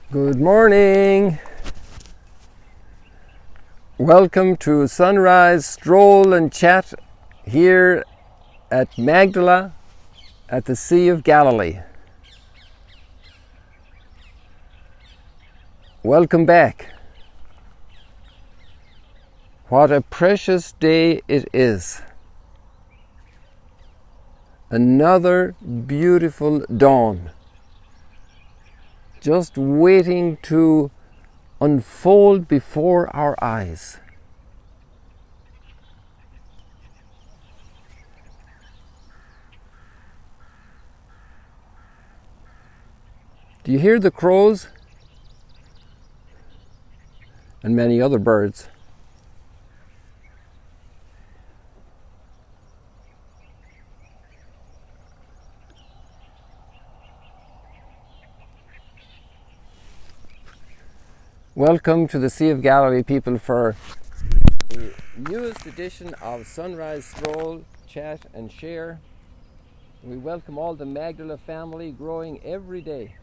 Good morning. Welcome to Sunrise Stroll and Chat here at Magdala at the Sea of Galilee. Welcome back. What a precious day it is. Another beautiful dawn, just waiting to unfold before our eyes. Do you hear the crows and many other birds? Welcome to the Sea of Galilee, people, for the newest edition of Sunrise Stroll, Chat and Share. We welcome all the Magdala family growing every day.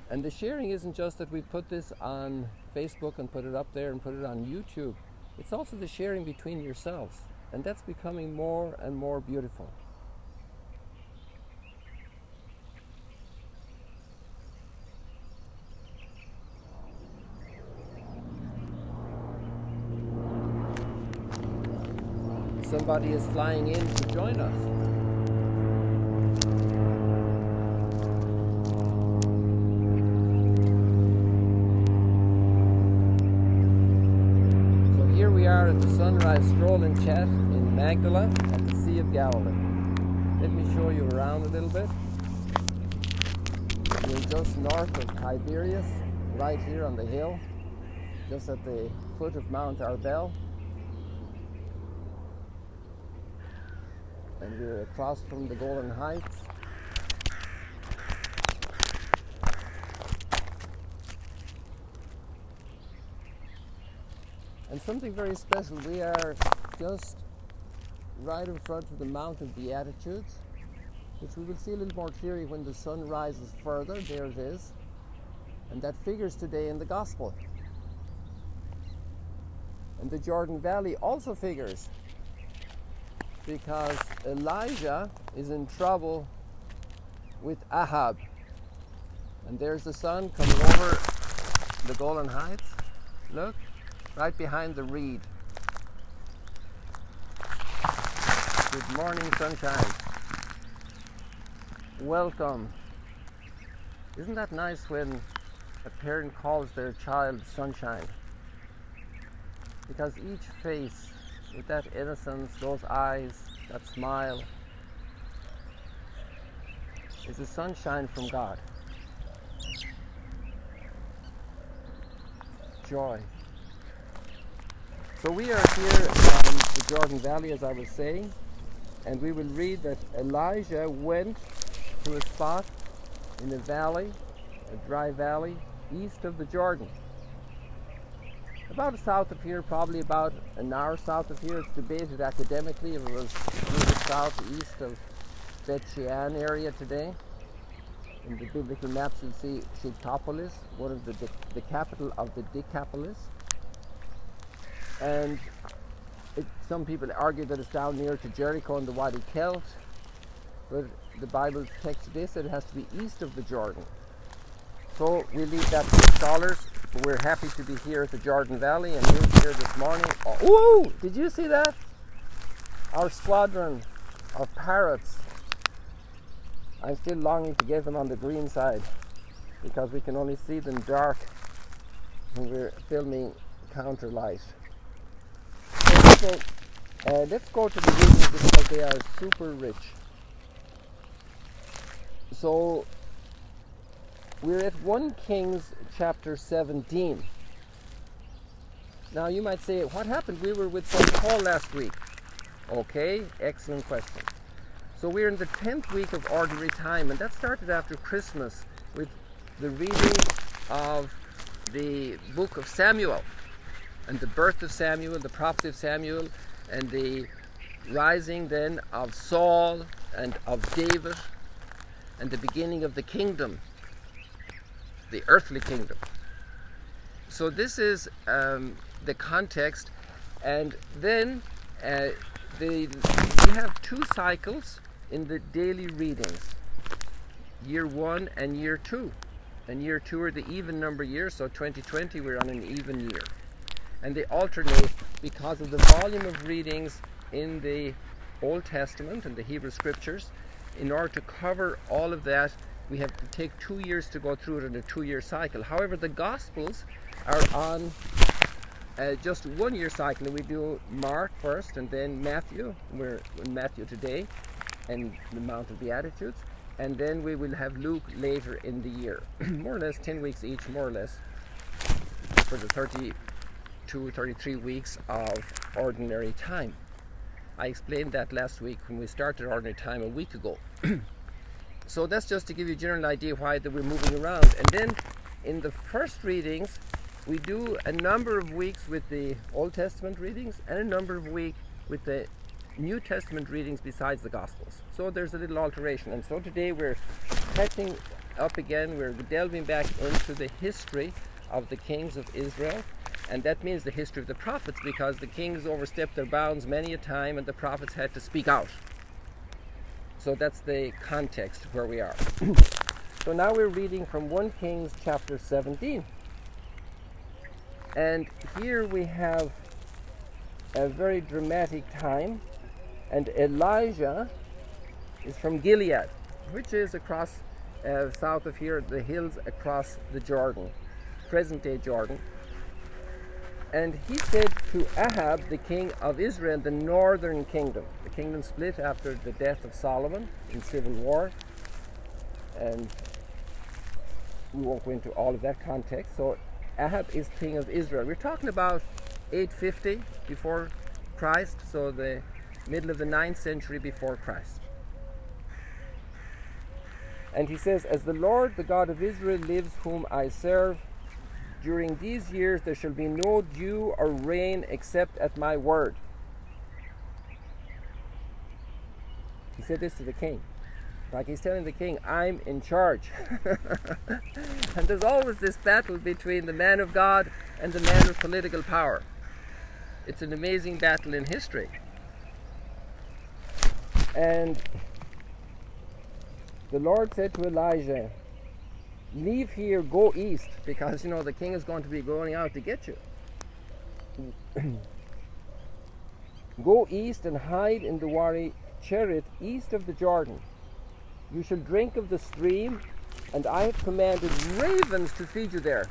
And the sharing isn't just that we put this on Facebook and put it up there and put it on YouTube. It's also the sharing between yourselves. And that's becoming more and more beautiful. Somebody is flying in to join us. So here we are at the Sunrise Stroll and Chat in Magdala at the Sea of Galilee. Let me show you around a little bit. We're just north of Tiberias, right here on the hill, just at the foot of Mount Arbel. And we're across from the Golden Heights. And something very special, we are just right in front of the Mount of Beatitudes, which we will see a little more clearly when the sun rises further. There it is. And that figures today in the Gospel. And the Jordan Valley also figures, because Elijah is in trouble with Ahab. And there's the sun coming over the Golden Heights. Look, right behind the reed. Good morning, sunshine. Welcome. Isn't that nice when a parent calls their child sunshine? Because each face with that innocence, those eyes, that smile, is a sunshine from God. Joy. So we are here in the Jordan Valley, as I was saying, and we will read that Elijah went to a spot in a valley, a dry valley, east of the Jordan. About south of here, probably about an hour south of here. It's debated academically if it was further southeast of Bet Shean area today. In the biblical maps you'll see Shigtopolis, one of the capital of the Decapolis. And some people argue that it's down near to Jericho and the Wadi Kelt, but the Bible text today said it has to be east of the Jordan. So we leave that to the scholars. But we're happy to be here at the Jordan Valley, and you're here this morning. Oh, ooh, did you see that? Our squadron of parrots. I'm still longing to get them on the green side, because we can only see them dark when we're filming counter light. So, let's go to the readings because they are super rich. So we're at 1 Kings chapter 17. Now you might say, what happened? We were with St. Paul last week. Okay, excellent question. So we're in the 10th week of Ordinary Time, and that started after Christmas with the reading of the book of Samuel and the birth of Samuel, the prophecy of Samuel, and the rising then of Saul and of David, and the beginning of the kingdom, the earthly kingdom. So this is the context, and then we have two cycles in the daily readings, year 1 and year 2. And year 2 are the even number years, so 2020 we're on an even year. And they alternate because of the volume of readings in the Old Testament and the Hebrew Scriptures. In order to cover all of that, we have to take 2 years to go through it in a 2-year cycle. However, the Gospels are on just 1 year cycle. We do Mark first and then Matthew. We're in Matthew today and the Mount of Beatitudes. And then we will have Luke later in the year. More or less 10 weeks each, more or less, for the 32, 33 weeks of ordinary time. I explained that last week when we started ordinary time a week ago. So that's just to give you a general idea why that we're moving around. And then in the first readings, we do a number of weeks with the Old Testament readings and a number of weeks with the New Testament readings besides the Gospels. So there's a little alteration. And so today we're catching up again. We're delving back into the history of the kings of Israel. And that means the history of the prophets, because the kings overstepped their bounds many a time and the prophets had to speak out. So that's the context where we are. So now we're reading from 1 Kings chapter 17. And here we have a very dramatic time. And Elijah is from Gilead, which is across south of here, the hills across the Jordan, present-day Jordan. And he said to Ahab, the king of Israel, the northern kingdom. The kingdom split after the death of Solomon in civil war. And we won't go into all of that context. So Ahab is king of Israel. We're talking about 850 before Christ, so the middle of the 9th century before Christ. And he says, "As the Lord, the God of Israel, lives whom I serve, during these years there shall be no dew or rain except at my word." He said this to the king. Like he's telling the king, I'm in charge. And there's always this battle between the man of God and the man of political power. It's an amazing battle in history. And the Lord said to Elijah, "Leave here, go east," because the king is going to be going out to get you. "Go east and hide in the Wadi Cherith east of the Jordan. You shall drink of the stream, and I have commanded ravens to feed you there."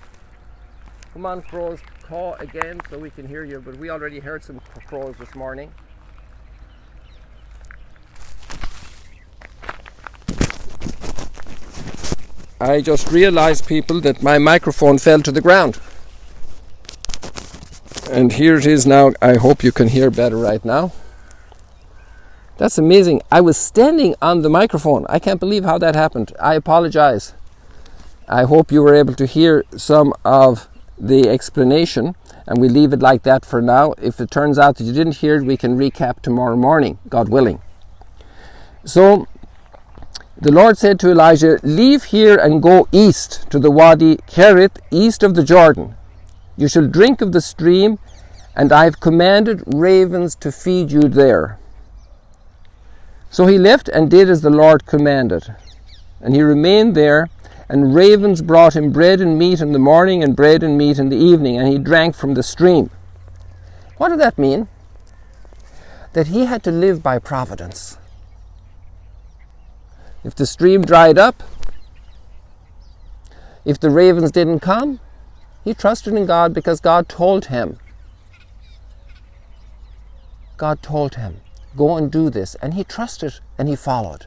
Come on, crows, caw again so we can hear you, but we already heard some crows this morning. I just realized, people, that my microphone fell to the ground. And here it is now. I hope you can hear better right now. That's amazing. I was standing on the microphone. I can't believe how that happened. I apologize. I hope you were able to hear some of the explanation, and we leave it like that for now. If it turns out that you didn't hear it, we can recap tomorrow morning, God willing. So the Lord said to Elijah, "Leave here and go east to the Wadi Cherith, east of the Jordan. You shall drink of the stream, and I have commanded ravens to feed you there." So he left and did as the Lord commanded. And he remained there, and ravens brought him bread and meat in the morning and bread and meat in the evening, and he drank from the stream. What did that mean? That he had to live by providence. If the stream dried up, if the ravens didn't come, he trusted in God because God told him. God told him, go and do this. And he trusted and he followed.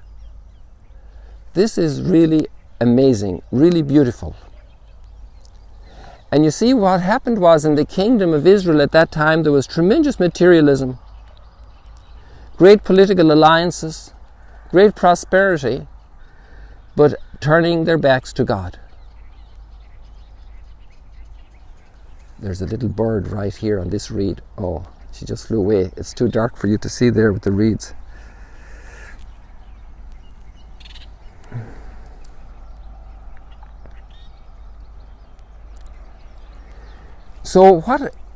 This is really amazing, really beautiful. And you see, what happened was, in the kingdom of Israel at that time, there was tremendous materialism, great political alliances, great prosperity, but turning their backs to God. There's a little bird right here on this reed. Oh, She just flew away. It's too dark for you to see there with the reeds. So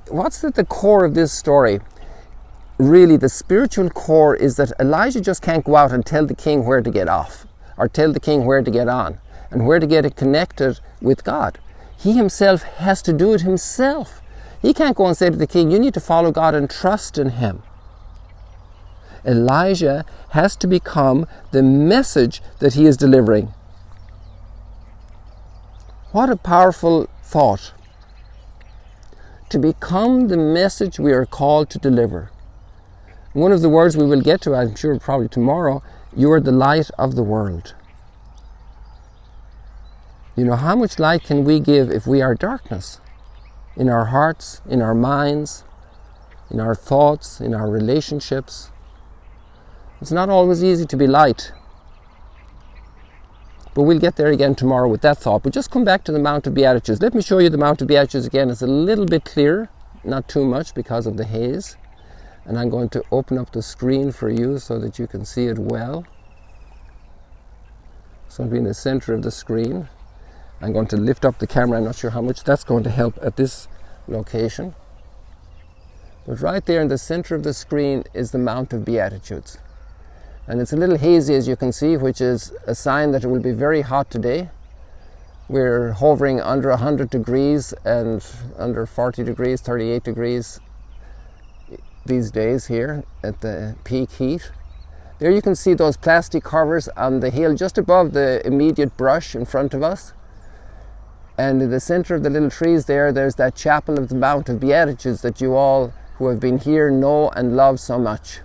what's at the core of this story? Really, the spiritual core is that Elijah just can't go out and tell the king where to get off, or tell the king where to get on, and where to get it connected with God. He himself has to do it himself. He can't go and say to the king, you need to follow God and trust in him. Elijah has to become the message that he is delivering. What a powerful thought. To become the message we are called to deliver. One of the words we will get to, I'm sure probably tomorrow, you are the light of the world. You know, how much light can we give if we are darkness? In our hearts, in our minds, in our thoughts, in our relationships. It's not always easy to be light. But we'll get there again tomorrow with that thought. But just come back to the Mount of Beatitudes. Let me show you the Mount of Beatitudes again. It's a little bit clearer, not too much because of the haze. And I'm going to open up the screen for you so that you can see it well. So I'll be in the center of the screen. I'm going to lift up the camera. I'm not sure how much that's going to help at this location. But right there in the center of the screen is the Mount of Beatitudes. And it's a little hazy, as you can see, which is a sign that it will be very hot today. We're hovering under 100 degrees and under 40 degrees, 38 degrees these days here at the peak heat. There you can see those plastic covers on the hill just above the immediate brush in front of us. And in the center of the little trees there's that chapel of the Mount of Beatitudes that you all who have been here know and love so much.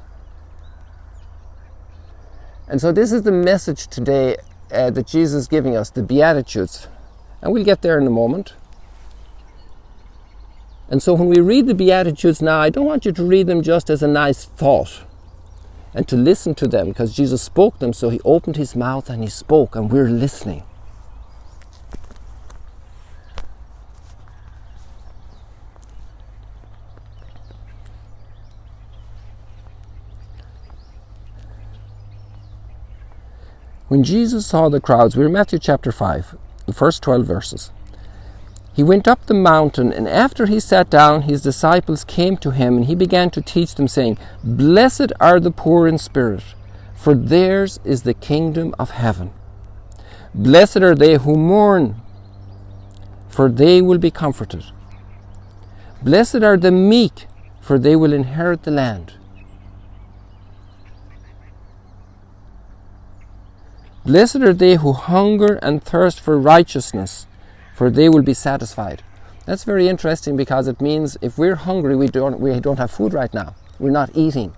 And so this is the message today that Jesus is giving us, the Beatitudes. And we'll get there in a moment. And so when we read the Beatitudes now, I don't want you to read them just as a nice thought and to listen to them, because Jesus spoke them, so he opened his mouth and he spoke, and we're listening. When Jesus saw the crowds, we're in Matthew chapter 5, the first 12 verses. He went up the mountain, and after he sat down, his disciples came to him, and he began to teach them, saying, Blessed are the poor in spirit, for theirs is the kingdom of heaven. Blessed are they who mourn, for they will be comforted. Blessed are the meek, for they will inherit the land. Blessed are they who hunger and thirst for righteousness, for they will be satisfied. That's very interesting, because it means if we're hungry, we don't have food right now. We're not eating.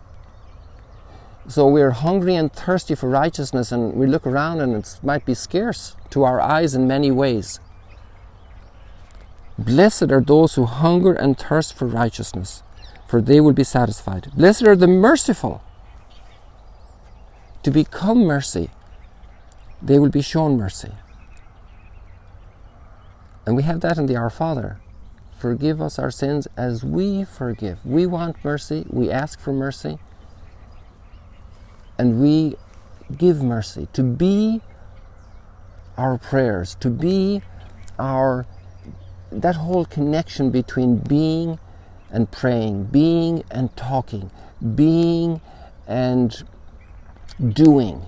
So we're hungry and thirsty for righteousness, and we look around and it might be scarce to our eyes in many ways. Blessed are those who hunger and thirst for righteousness, for they will be satisfied. Blessed are the merciful. To become mercy, they will be shown mercy. And we have that in the Our Father. Forgive us our sins as we forgive. We want mercy, we ask for mercy, and we give mercy. To be our prayers, to be that whole connection between being and praying, being and talking, being and doing.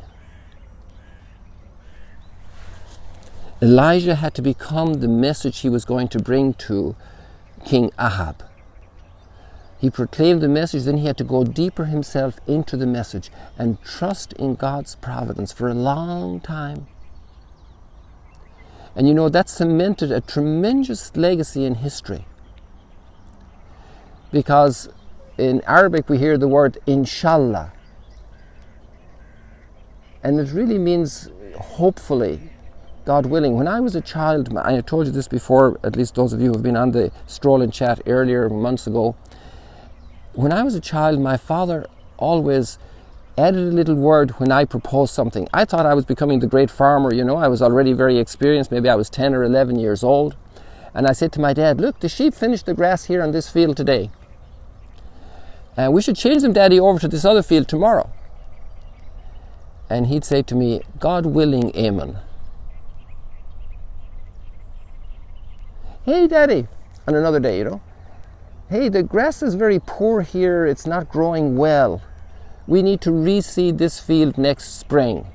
Elijah had to become the message he was going to bring to King Ahab. He proclaimed the message, then he had to go deeper himself into the message and trust in God's providence for a long time. And you know, that cemented a tremendous legacy in history. Because in Arabic we hear the word inshallah. And it really means hopefully, God willing. When I was a child, I told you this before, at least those of you who have been on the stroll and chat earlier months ago. When I was a child, my father always added a little word when I proposed something. I thought I was becoming the great farmer, you know. I was already very experienced. Maybe I was 10 or 11 years old. And I said to my dad, look, the sheep finished the grass here on this field today. We should change them, Daddy, over to this other field tomorrow. And he'd say to me, God willing, amen. Hey, Daddy, on another day, hey, the grass is very poor here. It's not growing well. We need to reseed this field next spring.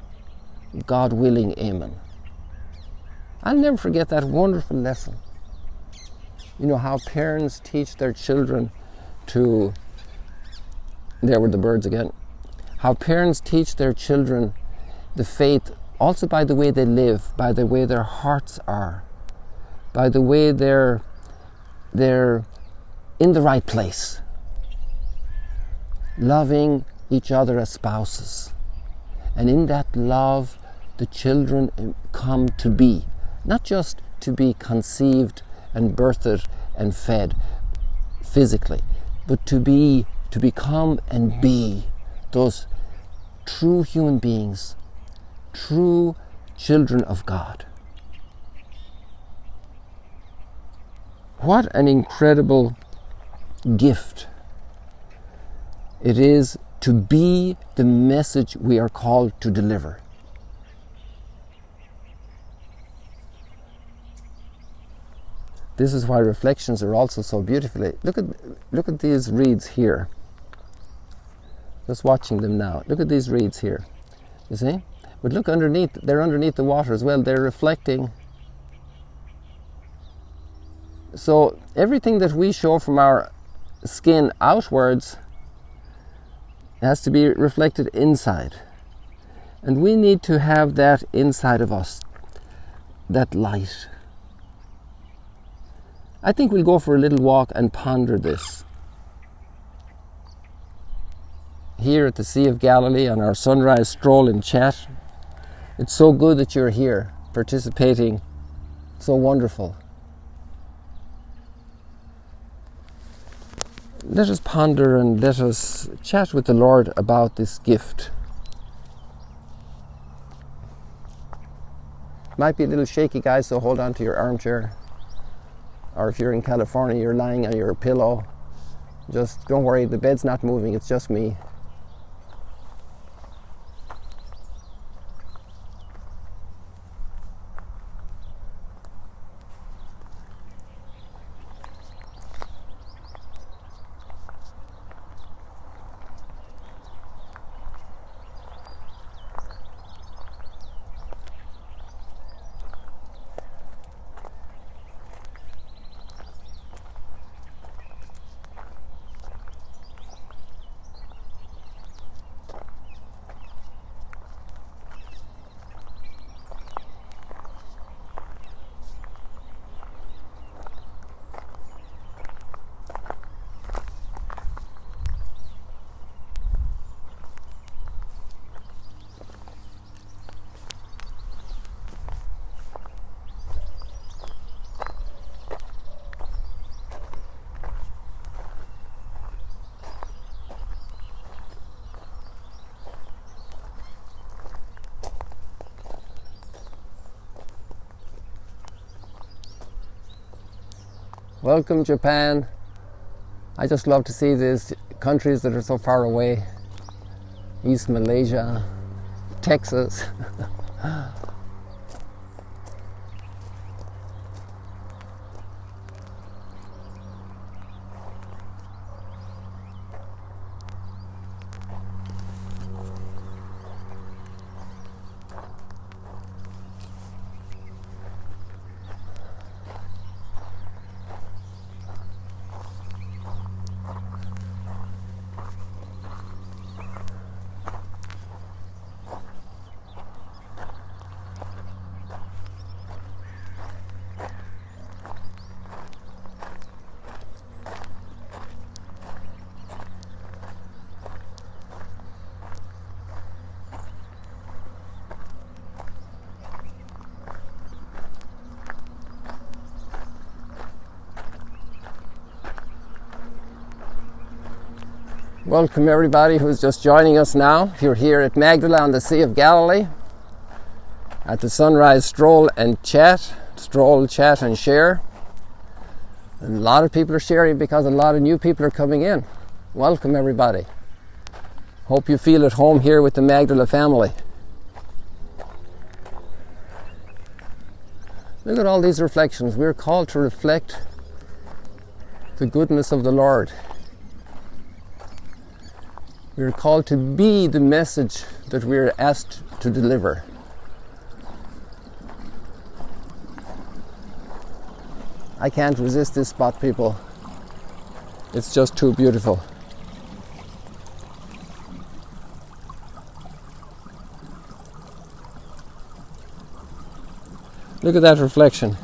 God willing, amen. I'll never forget that wonderful lesson. How parents teach their children to, there were the birds again, how parents teach their children the faith also by the way they live, by the way their hearts are, by the way they're in the right place, loving each other as spouses. And in that love, the children come to be, not just to be conceived and birthed and fed physically, but to become and be those true human beings, true children of God. What an incredible gift it is to be the message we are called to deliver. This is why reflections are also so beautifully. Look at these reeds here. Just watching them now. Look at these reeds here. You see? But look underneath. They're underneath the water as well. They're reflecting. So everything that we show from our skin outwards has to be reflected inside. And we need to have that inside of us. That light. I think we'll go for a little walk and ponder this. Here at the Sea of Galilee on our sunrise stroll and chat. It's so good that you're here participating. So wonderful. Let us ponder and let us chat with the Lord about this gift. Might be a little shaky, guys, so hold on to your armchair. Or if you're in California, you're lying on your pillow. Just don't worry, the bed's not moving, it's just me. Welcome, Japan. I just love to see these countries that are so far away. East Malaysia, Texas. Welcome everybody who's just joining us now. You're here at Magdala on the Sea of Galilee at the sunrise stroll, chat and share. And a lot of people are sharing because a lot of new people are coming in. Welcome everybody. Hope you feel at home here with the Magdala family. Look at all these reflections. We're called to reflect the goodness of the Lord. We're called to be the message that we're asked to deliver. I can't resist this spot, people. It's just too beautiful. Look at that reflection.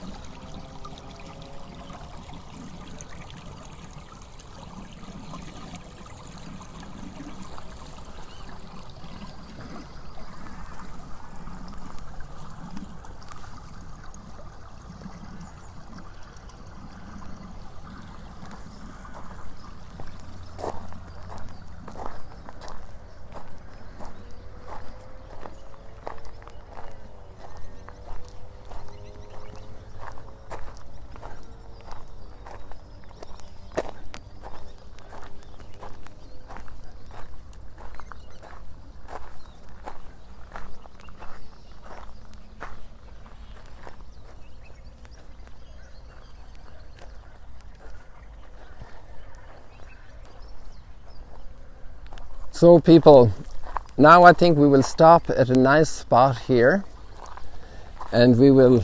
So people, now I think we will stop at a nice spot here and we will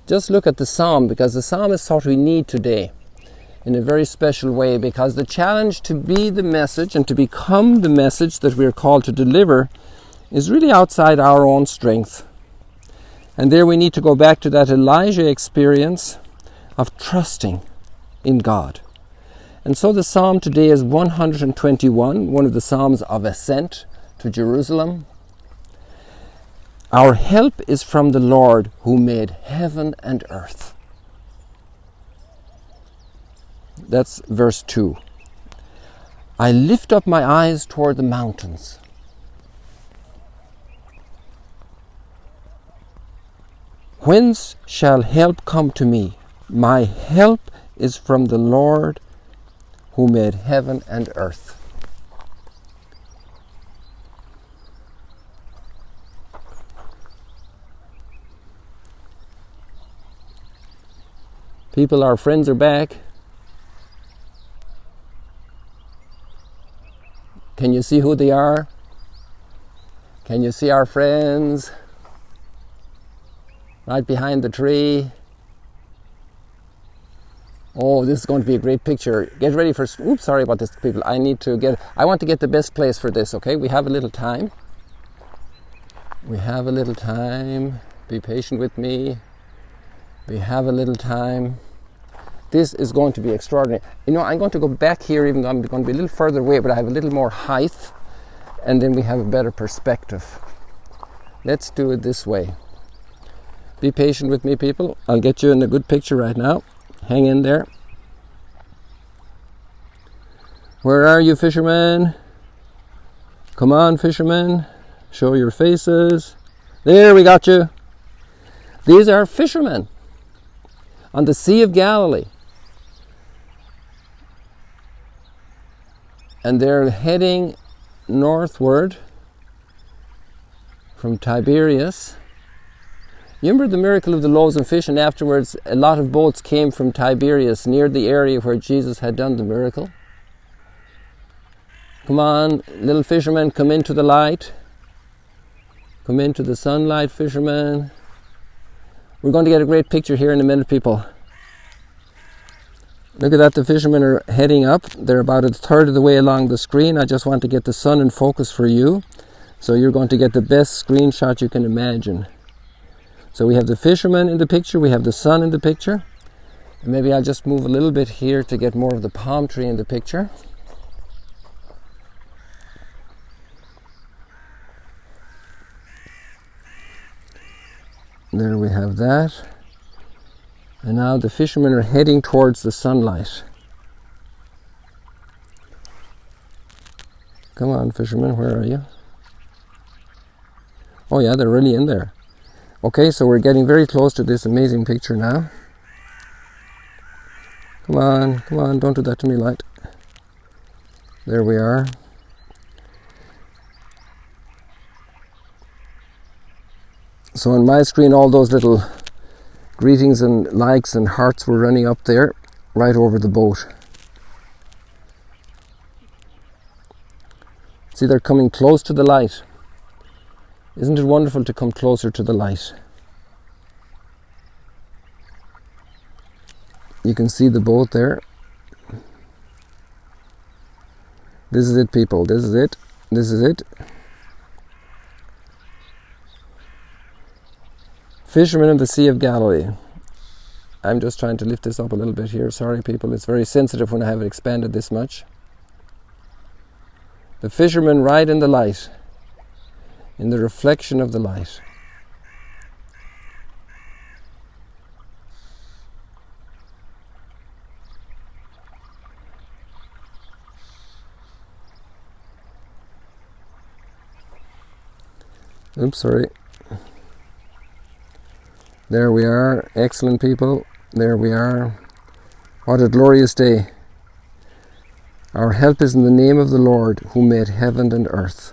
just look at the psalm, because the psalm is what we need today in a very special way, because the challenge to be the message and to become the message that we are called to deliver is really outside our own strength. And there we need to go back to that Elijah experience of trusting in God. And so the psalm today is 121, one of the psalms of ascent to Jerusalem. Our help is from the Lord who made heaven and earth. That's verse 2. I lift up my eyes toward the mountains. Whence shall help come to me? My help is from the Lord who made heaven and earth. People, our friends are back. Can you see who they are? Can you see our friends? Right behind the tree. Oh, this is going to be a great picture. Get ready for... Oops, sorry about this, people. I want to get the best place for this, okay? We have a little time. We have a little time. Be patient with me. We have a little time. This is going to be extraordinary. You know, I'm going to go back here, even though I'm going to be a little further away, but I have a little more height, and then we have a better perspective. Let's do it this way. Be patient with me, people. I'll get you in a good picture right now. Hang in there. Where are you, fishermen? Come on, fishermen. Show your faces. There, we got you. These are fishermen on the Sea of Galilee. And they're heading northward from Tiberias. You remember the miracle of the loaves and fish, and afterwards a lot of boats came from Tiberias, near the area where Jesus had done the miracle. Come on, little fishermen, come into the light. Come into the sunlight, fishermen. We're going to get a great picture here in a minute, people. Look at that, the fishermen are heading up. They're about a third of the way along the screen. I just want to get the sun in focus for you, so you're going to get the best screenshot you can imagine. So we have the fishermen in the picture, we have the sun in the picture. And maybe I'll just move a little bit here to get more of the palm tree in the picture. There we have that. And now the fishermen are heading towards the sunlight. Come on, fishermen, where are you? Oh yeah, they're really in there. Okay, so we're getting very close to this amazing picture now. Come on, don't do that to me, light. There we are. So on my screen, all those little greetings and likes and hearts were running up there, right over the boat. See, they're coming close to the light. Isn't it wonderful to come closer to the light? You can see the boat there. This is it, people. This is it. This is it. Fishermen of the Sea of Galilee. I'm just trying to lift this up a little bit here. Sorry, people. It's very sensitive when I have it expanded this much. The fishermen ride in the light, in the reflection of the light. Oops, sorry. There we are. Excellent, people. There we are. What a glorious day. Our help is in the name of the Lord who made heaven and earth.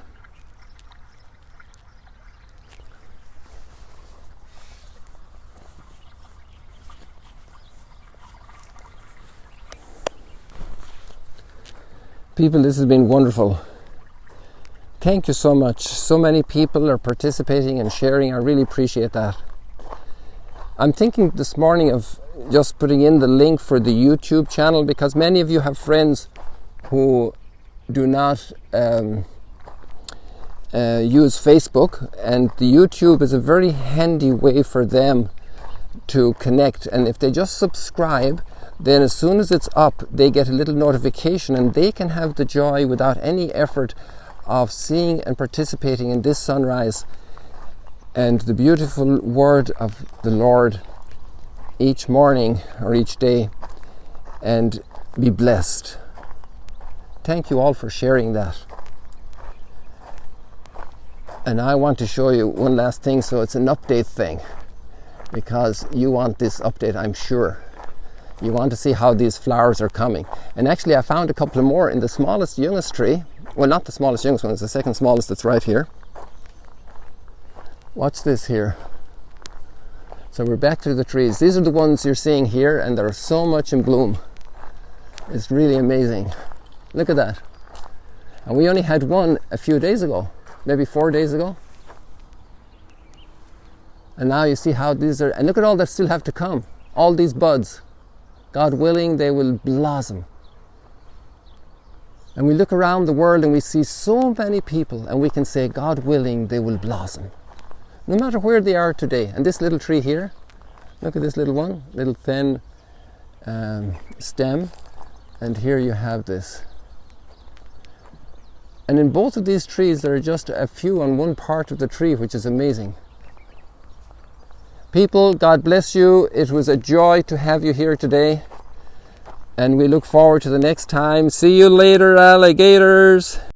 People, this has been wonderful. Thank you so much. So many people are participating and sharing. I really appreciate that. I'm thinking this morning of just putting in the link for the YouTube channel, because many of you have friends who do not use Facebook, and the YouTube is a very handy way for them to connect. And if they just subscribe, then as soon as it's up, they get a little notification, and they can have the joy without any effort of seeing and participating in this sunrise and the beautiful word of the Lord each morning or each day, and be blessed. Thank you all for sharing that. And I want to show you one last thing. So it's an update thing, because you want this update, I'm sure. You want to see how these flowers are coming. And actually I found a couple more in the smallest, youngest tree. Well, not the smallest, youngest one, it's the second smallest that's right here. Watch this here. So we're back to the trees. These are the ones you're seeing here, and they're so much in bloom. It's really amazing. Look at that. And we only had one a few days ago, maybe 4 days ago. And now you see how these are, and look at all that still have to come. All these buds. God willing, they will blossom. And we look around the world and we see so many people, and we can say, God willing, they will blossom. No matter where they are today. And this little tree here, look at this little one, little thin stem. And here you have this. And in both of these trees, there are just a few on one part of the tree, which is amazing. People, God bless you. It was a joy to have you here today. And we look forward to the next time. See you later, alligators.